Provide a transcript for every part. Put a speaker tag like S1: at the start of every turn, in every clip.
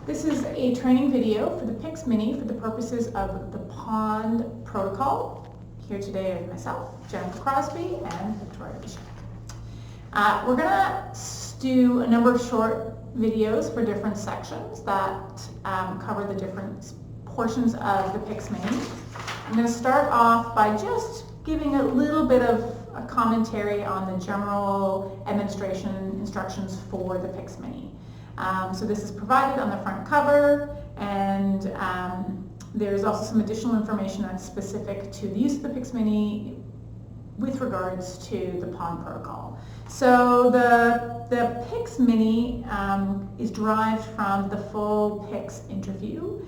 S1: This is a training video for the PICS Mini for the purposes of the POND protocol. Here today are myself, Jennifer Crosby, and Victoria Bishop. We're going to do a number of short videos for different sections that cover the different portions of the PICS Mini. I'm going to start off by just giving a little bit of a commentary on the general administration instructions for the PICS Mini. So this is provided on the front cover, and there's also some additional information that's specific to the use of the PICS Mini with regards to the POND protocol. So the PICS Mini is derived from the full PICS interview.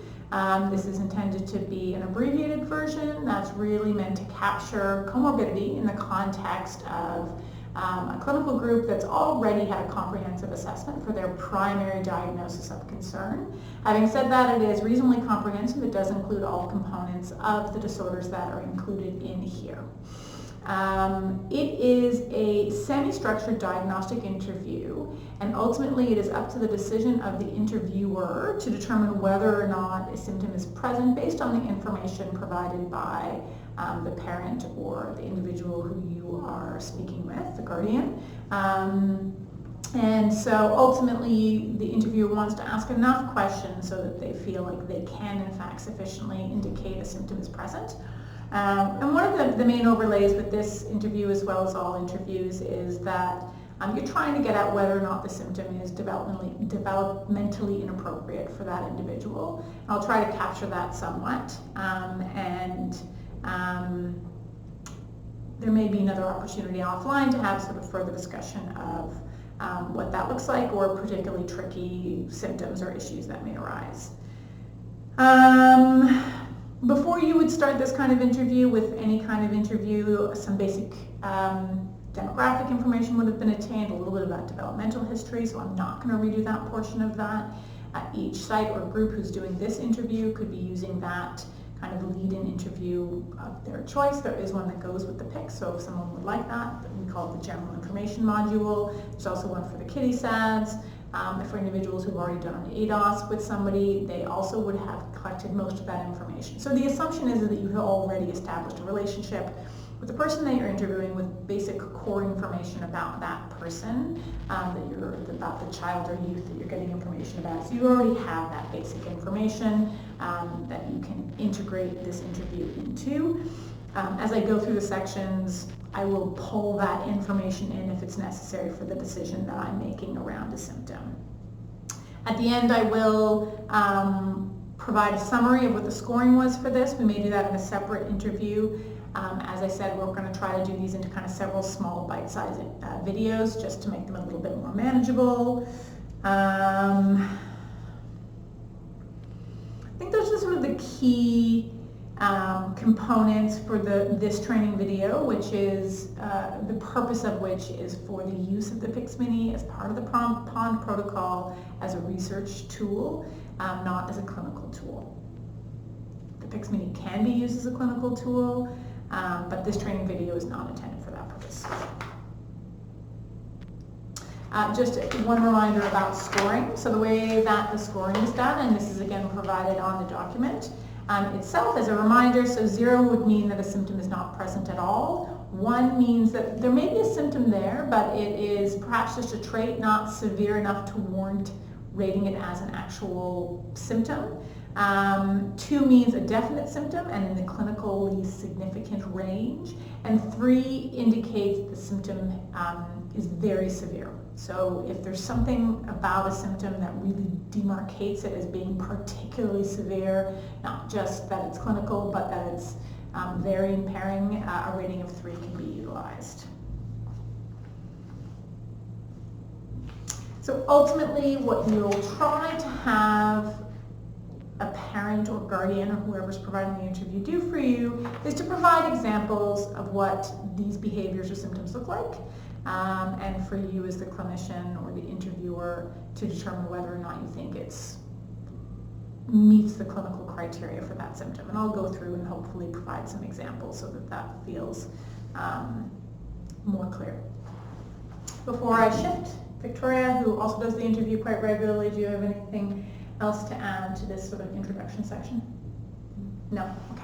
S1: This is intended to be an abbreviated version that's really meant to capture comorbidity in the context of a clinical group that's already had a comprehensive assessment for their primary diagnosis of concern. Having said that, it is reasonably comprehensive. It does include all components of the disorders that are included in here. It is a semi-structured diagnostic interview, and ultimately it is up to the decision of the interviewer to determine whether or not a symptom is present based on the information provided by the parent or the individual who you are speaking with, the guardian. And so ultimately the interviewer wants to ask enough questions so that they feel like they can in fact sufficiently indicate a symptom is present. And one of the main overlays with this interview, as well as all interviews, is that you're trying to get at whether or not the symptom is developmentally inappropriate for that individual. I'll try to capture that somewhat, there may be another opportunity offline to have sort of further discussion of what that looks like, or particularly tricky symptoms or issues that may arise. Before you would start this kind of interview, with any kind of interview, some basic demographic information would have been attained, a little bit about developmental history, so I'm not going to redo that portion of that. Each site or group who's doing this interview could be using that kind of lead-in interview of their choice. There is one that goes with the PICS, so if someone would like that, we call it the general information module. There's also one for the kitty SADs. For individuals who've already done an ADOS with somebody, they also would have collected most of that information. So the assumption is that you've already established a relationship with the person that you're interviewing with basic core information about that person, about the child or youth that you're getting information about. So you already have that basic information that you can integrate this interview into. As I go through the sections, I will pull that information in if it's necessary for the decision that I'm making around a symptom. At the end, I will provide a summary of what the scoring was for this. We may do that in a separate interview. As I said, we're going to try to do these into kind of several small bite-sized videos just to make them a little bit more manageable. I think those are sort of the key components for this training video, which is the purpose of which is for the use of the PICS Mini as part of the POND protocol as a research tool, not as a clinical tool. The PICS Mini can be used as a clinical tool, but this training video is not intended for that purpose. Just one reminder about scoring. So the way that the scoring is done, and this is again provided on the document itself as a reminder, so 0 would mean that a symptom is not present at all. 1 means that there may be a symptom there, but it is perhaps just a trait, not severe enough to warrant rating it as an actual symptom. 2 means a definite symptom and in the clinically significant range. And 3 indicates the symptom is very severe. So if there's something about a symptom that really demarcates it as being particularly severe, not just that it's clinical, but that it's very impairing, a rating of 3 can be utilized. So ultimately, what you'll try to have a parent or guardian or whoever's providing the interview do for you is to provide examples of what these behaviors or symptoms look like, and for you as the clinician or the interviewer to determine whether or not you think it meets the clinical criteria for that symptom. And I'll go through and hopefully provide some examples so that that feels more clear. Before I shift, Victoria, who also does the interview quite regularly, do you have anything else to add to this sort of introduction section? No? Okay.